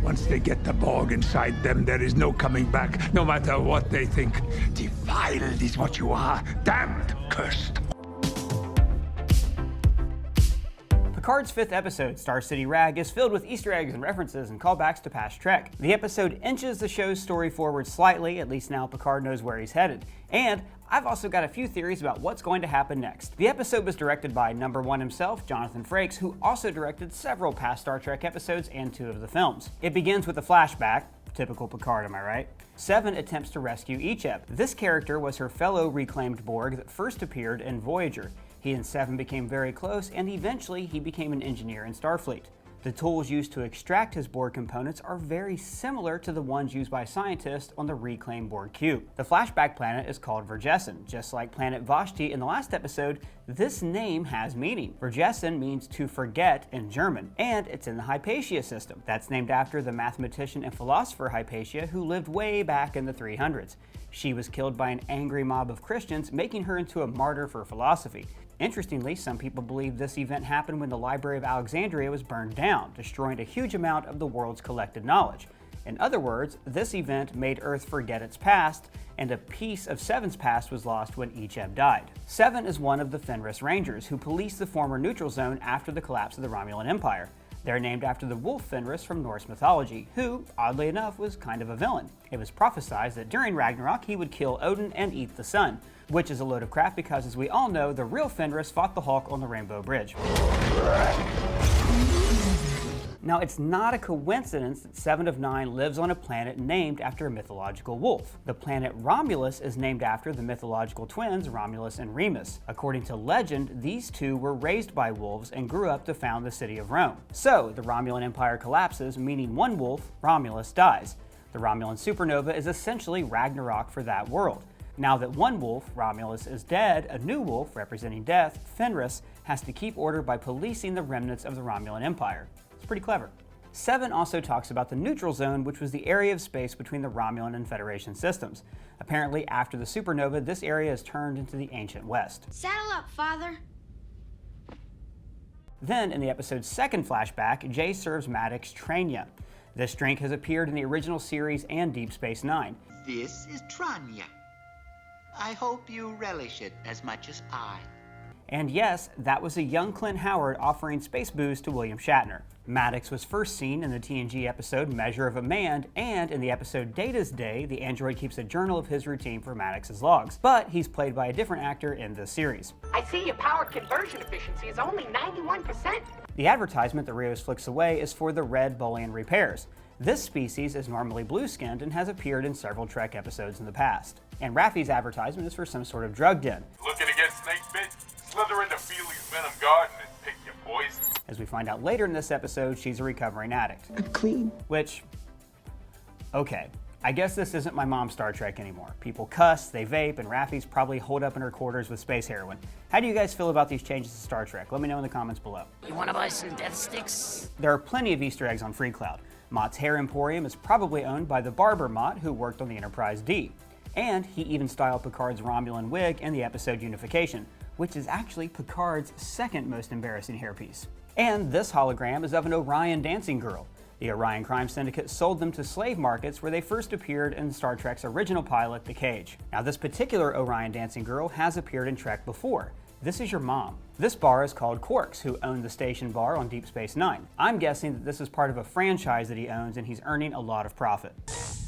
Once they get the Borg inside them, there is no coming back, no matter what they think. Defiled is what you are. Damned, cursed. Picard's fifth episode, Star City Rag, is filled with Easter eggs and references and callbacks to past Trek. The episode inches the show's story forward slightly, at least now Picard knows where he's headed. And I've also got a few theories about what's going to happen next. The episode was directed by number one himself, Jonathan Frakes, who also directed several past Star Trek episodes and 2 of the films. It begins with a flashback. Typical Picard, am I right? Seven attempts to rescue Icheb. This character was her fellow reclaimed Borg that first appeared in Voyager. He and Seven became very close, and eventually he became an engineer in Starfleet. The tools used to extract his Borg components are very similar to the ones used by scientists on the reclaimed Borg cube. The flashback planet is called Vergessen. Just like planet Vashti in the last episode, this name has meaning. Vergessen means to forget in German, and it's in the Hypatia system. That's named after the mathematician and philosopher Hypatia, who lived way back in the 300s. She was killed by an angry mob of Christians, making her into a martyr for philosophy. Interestingly, some people believe this event happened when the Library of Alexandria was burned down, destroying a huge amount of the world's collected knowledge. In other words, this event made Earth forget its past, and a piece of Seven's past was lost when Icheb died. Seven is one of the Fenris Rangers, who policed the former neutral zone after the collapse of the Romulan Empire. They're named after the wolf Fenris from Norse mythology, who, oddly enough, was kind of a villain. It was prophesied that during Ragnarok he would kill Odin and eat the sun, which is a load of crap because, as we all know, the real Fenris fought the Hulk on the Rainbow Bridge. Now, it's not a coincidence that 7 of 9 lives on a planet named after a mythological wolf. The planet Romulus is named after the mythological twins Romulus and Remus. According to legend, these two were raised by wolves and grew up to found the city of Rome. So, the Romulan Empire collapses, meaning one wolf, Romulus, dies. The Romulan supernova is essentially Ragnarok for that world. Now that one wolf, Romulus, is dead, a new wolf, representing death, Fenris, has to keep order by policing the remnants of the Romulan Empire. It's pretty clever. 7 also talks about the neutral zone, which was the area of space between the Romulan and Federation systems. Apparently, after the supernova, this area is turned into the ancient West. Saddle up, Father. Then, in the episode's second flashback, Jay serves Maddox Tranya. This drink has appeared in the original series and Deep Space Nine. This is Tranya. I hope you relish it as much as I. And yes, that was a young Clint Howard offering space booze to William Shatner. Maddox was first seen in the TNG episode Measure of a Man, and in the episode Data's Day, the android keeps a journal of his routine for Maddox's logs. But he's played by a different actor in this series. I see your power conversion efficiency is only 91%. The advertisement that Rios flicks away is for the red Bolian repairs. This species is normally blue-skinned and has appeared in several Trek episodes in the past. And Raffi's advertisement is for some sort of drug den. Looking to get snake bit? Slither into Feely's venom garden and pick your poison. As we find out later in this episode, she's a recovering addict. I'm clean. Which, okay, I guess this isn't my mom's Star Trek anymore. People cuss, they vape, and Raffi's probably holed up in her quarters with space heroin. How do you guys feel about these changes to Star Trek? Let me know in the comments below. You wanna buy some death sticks? There are plenty of Easter eggs on Freecloud. Mott's Hair Emporium is probably owned by the barber Mott who worked on the Enterprise D. And he even styled Picard's Romulan wig in the episode Unification, which is actually Picard's second most embarrassing hairpiece. And this hologram is of an Orion dancing girl. The Orion Crime Syndicate sold them to slave markets where they first appeared in Star Trek's original pilot, The Cage. Now, this particular Orion dancing girl has appeared in Trek before. This is your mom. This bar is called Quarks, who owned the station bar on Deep Space Nine. I'm guessing that this is part of a franchise that he owns and he's earning a lot of profit.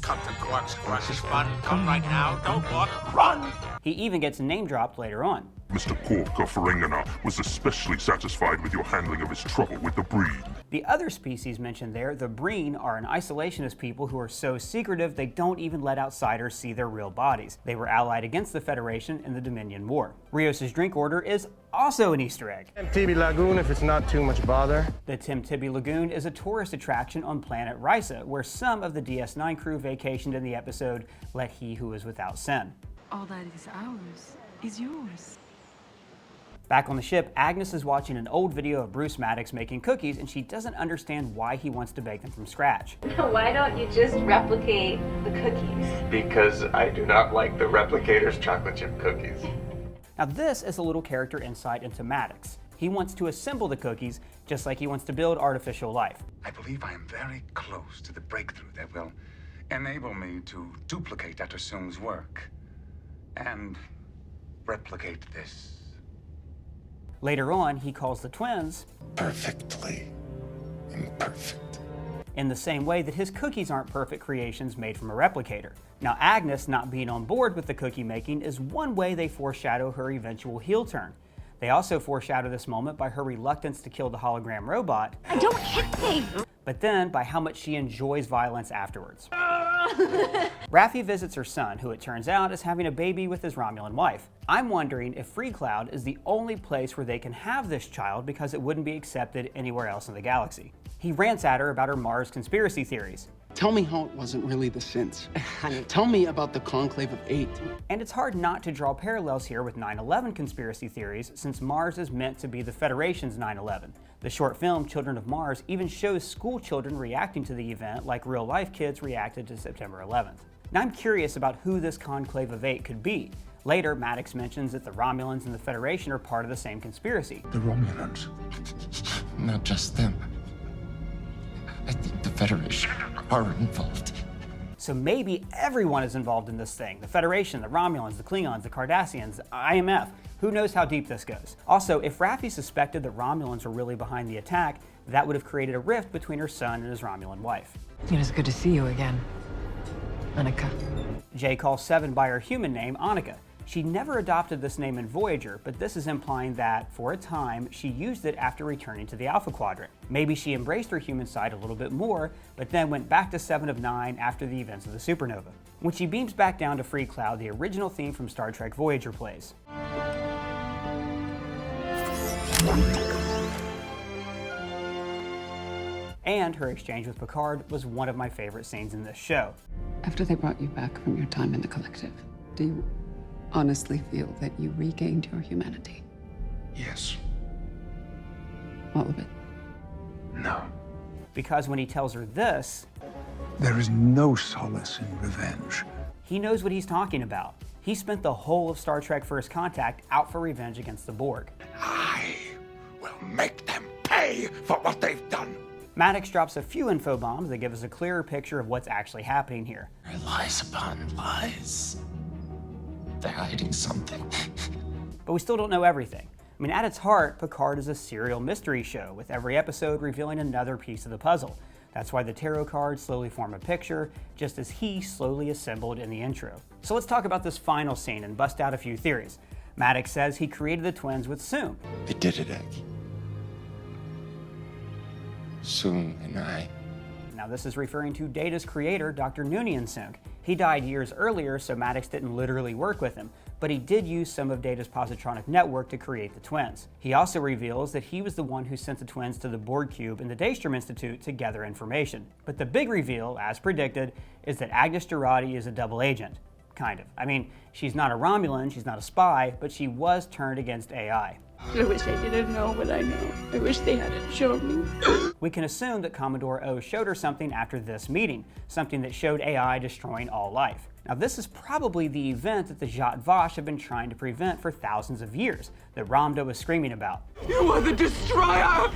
Come to Quarks. Quarks is fun. Come right now. Don't walk. Run! He even gets name dropped later on. Mr. Quark of Ferenginar was especially satisfied with your handling of his trouble with the breed. The other species mentioned there, the Breen, are an isolationist people who are so secretive they don't even let outsiders see their real bodies. They were allied against the Federation in the Dominion War. Rios' drink order is also an Easter egg. Tibby Lagoon if it's not too much bother. The Tim Tibby Lagoon is a tourist attraction on planet Risa, where some of the DS9 crew vacationed in the episode Let He Who Is Without Sin. All that is ours is yours. Back on the ship, Agnes is watching an old video of Bruce Maddox making cookies, and she doesn't understand why he wants to bake them from scratch. Why don't you just replicate the cookies? Because I do not like the Replicator's chocolate chip cookies. Now this is a little character insight into Maddox. He wants to assemble the cookies just like he wants to build artificial life. I believe I am very close to the breakthrough that will enable me to duplicate Dr. Soong's work and replicate this. Later on, he calls the twins Perfectly imperfect. in the same way that his cookies aren't perfect creations made from a replicator. Now, Agnes not being on board with the cookie making is one way they foreshadow her eventual heel turn. They also foreshadow this moment by her reluctance to kill the hologram robot. I don't hit things! But then by how much she enjoys violence afterwards. Raffi visits her son, who it turns out is having a baby with his Romulan wife. I'm wondering if Freecloud is the only place where they can have this child because it wouldn't be accepted anywhere else in the galaxy. He rants at her about her Mars conspiracy theories. Tell me how it wasn't really the Synths. Tell me about the Conclave of 8. And it's hard not to draw parallels here with 9/11 conspiracy theories, since Mars is meant to be the Federation's 9/11. The short film Children of Mars even shows school children reacting to the event like real-life kids reacted to September 11th. Now I'm curious about who this Conclave of 8 could be. Later, Maddox mentions that the Romulans and the Federation are part of the same conspiracy. The Romulans. Not just them. I think the Federation are involved. So maybe everyone is involved in this thing. The Federation, the Romulans, the Klingons, the Cardassians, IMF. Who knows how deep this goes? Also, if Raffi suspected the Romulans were really behind the attack, that would have created a rift between her son and his Romulan wife. It is good to see you again, Annika. Jay calls Seven by her human name, Annika. She never adopted this name in Voyager, but this is implying that, for a time, she used it after returning to the Alpha Quadrant. Maybe she embraced her human side a little bit more, but then went back to 7 of 9 after the events of the supernova. When she beams back down to Freecloud, the original theme from Star Trek Voyager plays. And her exchange with Picard was one of my favorite scenes in this show. After they brought you back from your time in the collective, do you honestly feel that you regained your humanity? Yes. All of it? No. Because when he tells her this, there is no solace in revenge. He knows what he's talking about. He spent the whole of Star Trek First Contact out for revenge against the Borg. I will make them pay for what they've done. Maddox drops a few info bombs that give us a clearer picture of what's actually happening here. Lies upon lies. They're hiding something. But we still don't know everything. I mean, at its heart, Picard is a serial mystery show, with every episode revealing another piece of the puzzle. That's why the tarot cards slowly form a picture, just as he slowly assembled in the intro. So let's talk about this final scene and bust out a few theories. Maddox says he created the twins with Soong. They did it, Egg. Soong and I. Now this is referring to Data's creator, Dr. Noonien Soong. He died years earlier, so Maddox didn't literally work with him, but he did use some of Data's positronic network to create the twins. He also reveals that he was the one who sent the twins to the Borg Cube in the Daystrom Institute to gather information. But the big reveal, as predicted, is that Agnes Jurati is a double agent. Kind of. I mean, she's not a Romulan, she's not a spy, but she was turned against AI. I wish I didn't know what I know. I wish they hadn't shown me. We can assume that Commodore O showed her something after this meeting, something that showed AI destroying all life. Now this is probably the event that the Zhat Vash have been trying to prevent for thousands of years, that Ramda was screaming about. You are the destroyer!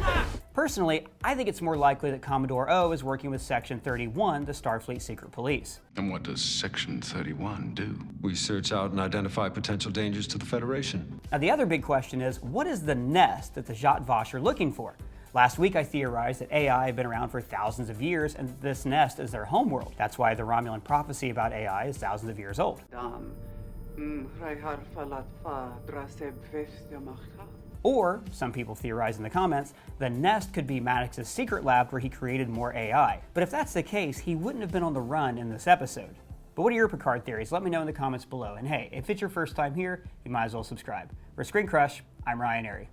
Personally, I think it's more likely that Commodore O is working with Section 31, the Starfleet Secret Police. And what does Section 31 do? We search out and identify potential dangers to the Federation. Now the other big question is, what is the nest that the Zhat Vash are looking for? Last week I theorized that AI have been around for thousands of years and this nest is their homeworld. That's why the Romulan prophecy about AI is thousands of years old. Or, some people theorize in the comments, the nest could be Maddox's secret lab where he created more AI. But if that's the case, he wouldn't have been on the run in this episode. But what are your Picard theories? Let me know in the comments below. And hey, if it's your first time here, you might as well subscribe. For Screen Crush, I'm Ryan Airy.